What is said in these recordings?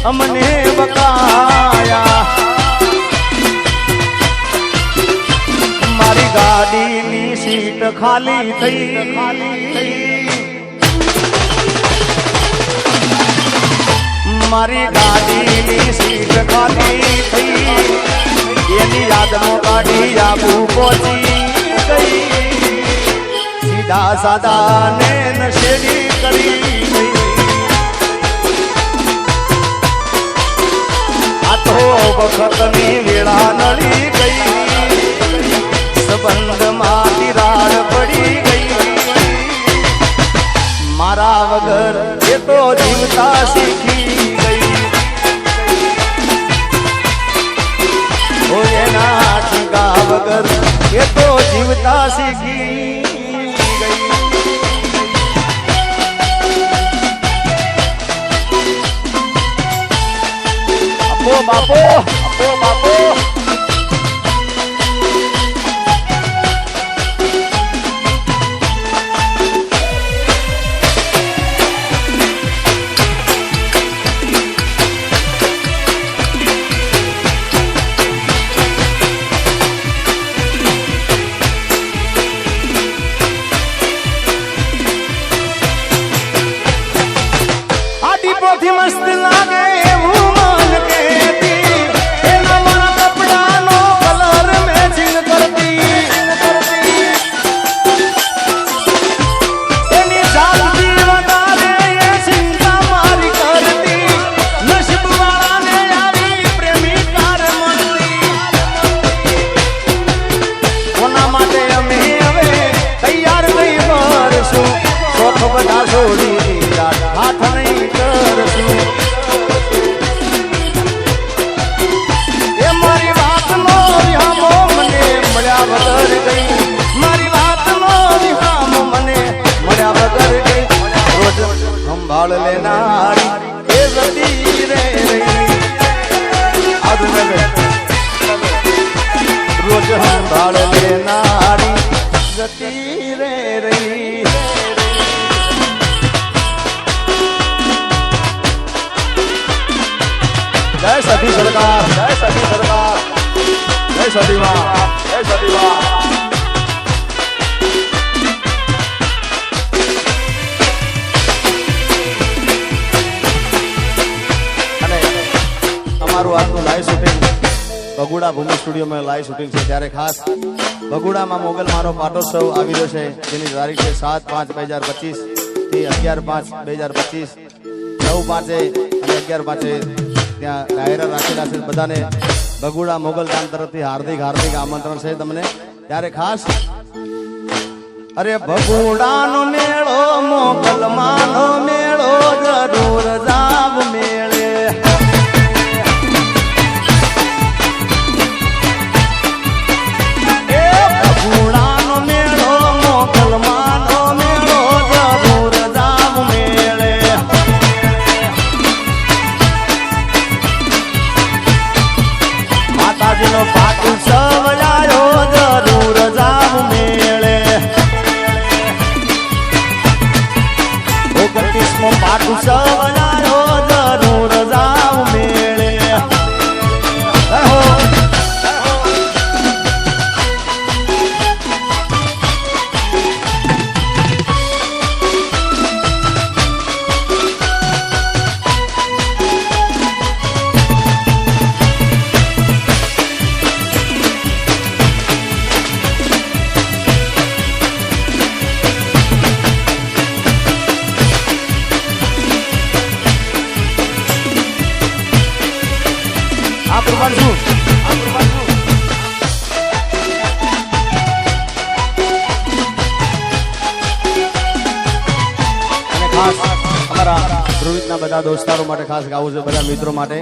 અમને બકાયા મારી ગાડીની સીટ ખાલી થઈ મારી ગાડીની સીટ ખાલી થઈ એની યાદમાં ગાડી આબુ પહોંચી ગઈ સીધા સાદા ને નશેડી કરી ગઈ આ તો વખતની વેળા નડી ગઈ સંબંધમાં તિરાડ પડી ગઈ મારા વગર એ તો જીવતા શીખી ગઈ ઓ એના ઠીકા વગર એ તો જીવતા શીખી ગઈ આપો બાપો આપો બાપો મસ્ત લાગે એવું મન કેતી એના મારા કપડાનો કલર મેચિંગ કરતી એની જાતથી વધારે એ ચિંતા મારી કરતી નસીબ વાળાને આવી પ્રેમિકાર મળતી કોના માટે અમે હવે તૈયાર નહીં કરશું શોખ બધા છોડી દીધા હાથ નહીં કરશું એ મારી વાતનો વિહામો મને મળ્યા વગર ગઈ મારી વાતનો વિહામો મને મળ્યા વગર ગઈ રોજ સંભાળ લેનારી એ જતી રે રહી રોજ સંભાળ લેનારી જતી રે રહી જય સતી સરકાર જય સતી સરકાર જય સતી માં જય સતી માં અને અમારું આજનું લાઈવ શૂટિંગ બગુડા ભૂમિ સ્ટુડિયોમાં લાઈવ શૂટિંગ છે ત્યારે ખાસ બગુડામાં મોગલ મારો પાટોત્સવ આવી રહ્યો છે જેની તારીખ છે 7/5/2025 થી 11/5/2025 9/5 અને 11/5 ત્યાં ડાયરા રાખેલા છે બધાને બગુડા મોગલ ગામ તરફથી હાર્દિક આમંત્રણ છે તમને ત્યારે ખાસ અરે બગુડાનો મેળો મોગલ માનો મેળો જરૂર જાવ મેળે એ બગુડાનો મેળો મોગલ માનો મેળો જરૂર જાવ મેળે માતાજીનો પાટોત્સવ આવ્યો જરૂર જાવ મેળે 29મો પાટોત્સવ આવ્યો જરૂર જાવ મેળે બધા દોસ્તારો માટે ખાસ ગાવું છે બધા મિત્રો માટે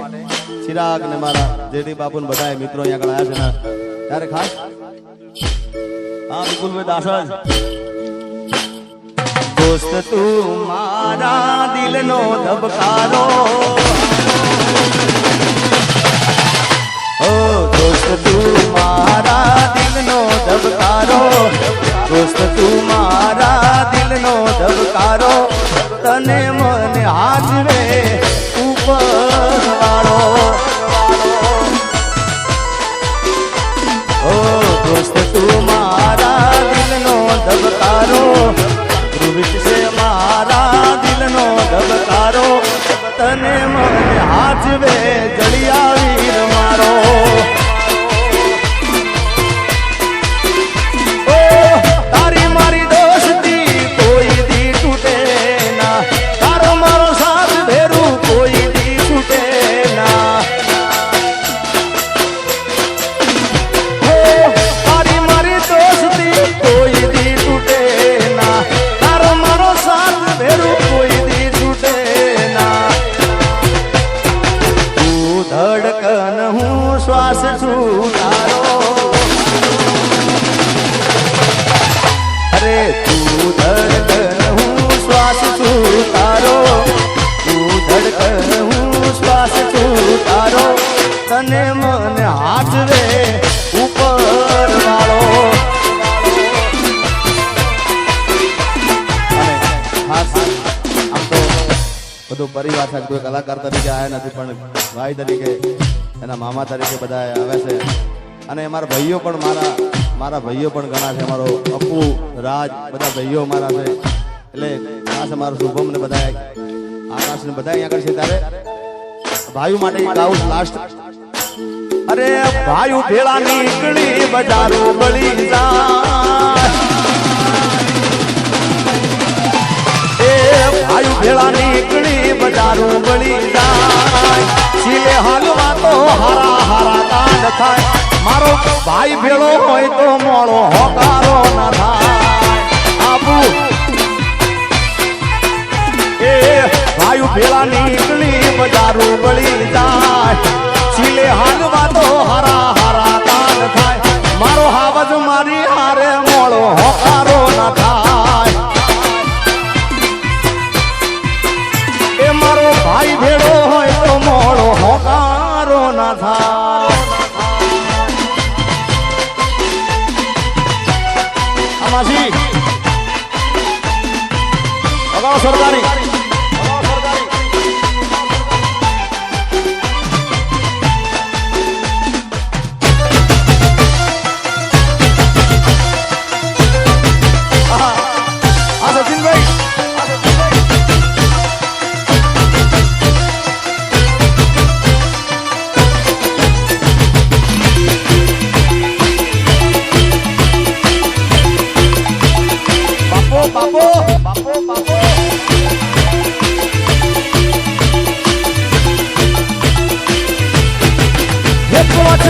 ચિરાગ ને મારા જેડી બાપુ ને બધા મિત્રો અહીંયા આગળ આવ્યા છે ત્યારે ખાસ હા બિલકુલ દાસ દોસ્ત તું મારા દિલનો ધબકારો ઓ દોસ્ત તું મારા દિલનો ધબકારો દોસ્ત તું મારા દિલનો ધબકારો તને મને હાજવે ઉપર તું ધડકન હું શ્વાસ છું તારો, તું ધડકન હું શ્વાસ છું તારો, તને મને હાથ રે ઉપર વાળો. અને ખાસ આમ તો બધું પરિવાર સાથે કોઈ કલાકાર તરીકે આવ્યા નથી, પણ ભાઈ તરીકે એના મામા તરીકે બધા આવે છે. અને અમારા ભાઈઓ પણ મારા ભાઈઓ પણ ઘણા છે. અમારો અપુ, રાજ, બધા ભાઈઓ મારા છે. એટલે ખાસ અમારો શુભમ ને બધા આકાશ ને બધા અહીંયા આગળ છે. ત્યારે ભાઈઓ માટે ગાઉં લાસ્ટ. અરે ભાઈઓ ભેળા નીકળી બજારો બળી જાય, એ ભાઈઓ ભેળા નીકળી બજારો બળી જાય, સિલે હાલવા તો હારા હારા કાંડ થાય, મારો ભાઈ ભેળો હોય તો મોળો હોકારો ના થાય. આબુ એ ભાઈ ભેળા નીકળી બજારો બળી જાય, સિલે હાલવા તો હારા હારા કાંડ થાય, મારો હાવજ મારી હારે મોળો હોકારો ના થાય. એ મારો ભાઈ ભેળો હોય તો મોળો હોકારો ના થાય. આમાંથી અગાઉ સરદારી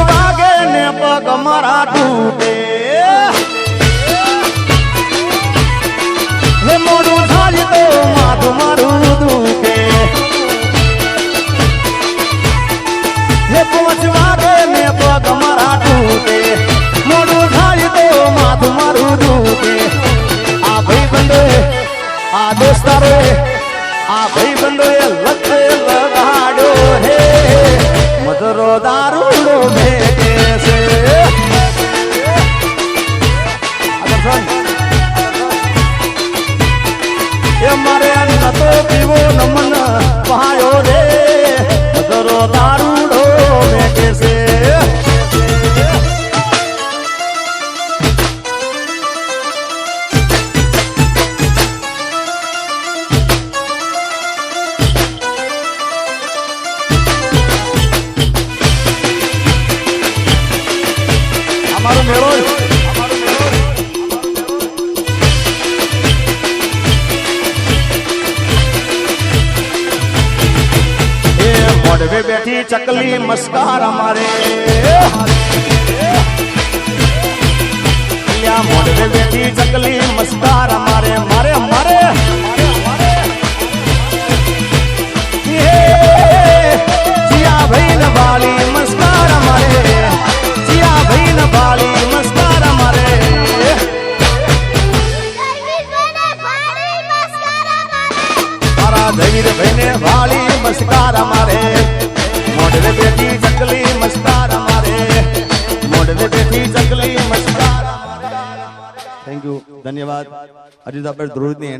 વાગે ને પગ મારા તૂટે, હે મોડું થાય તો માથું મારું દુખે, હે 5 વાગે ને પગ મારા તૂટે, મોડું થાય તો માથું મારું દુખે. આ ભાઈ બંધોએ, આ દોસ્તારોએ, આ ભાઈ બંધોએ લખે લગાડ્યો હે મધરો દારૂડો ભેગે છે. એ મારે અન્ન તો પીવો નમન પાયો રે મધરો દારૂડો ભેગે છે. અમારો મેળો એ મોઢવે બેઠી ચકલી મસ્કાર અમારે, મોઢવે બેઠી ચકલી મસ્કાર અમારે, મારે મારે જીયા ભાઈ ને વાલી મસ્કાર અમારે, જીયા ભાઈ ને વાલી મસ્કાર અમારે, મારા ધૈર ભાઈ ને વાલી મસ્કાર અમારે, મોઢવે બેઠી ચકલી મસ્કાર અમારે, મોઢવે બેઠી ચકલી મસ્કાર. થેન્ક યુ, ધન્યવાદ. હજી તો આપણે ધ્રુવની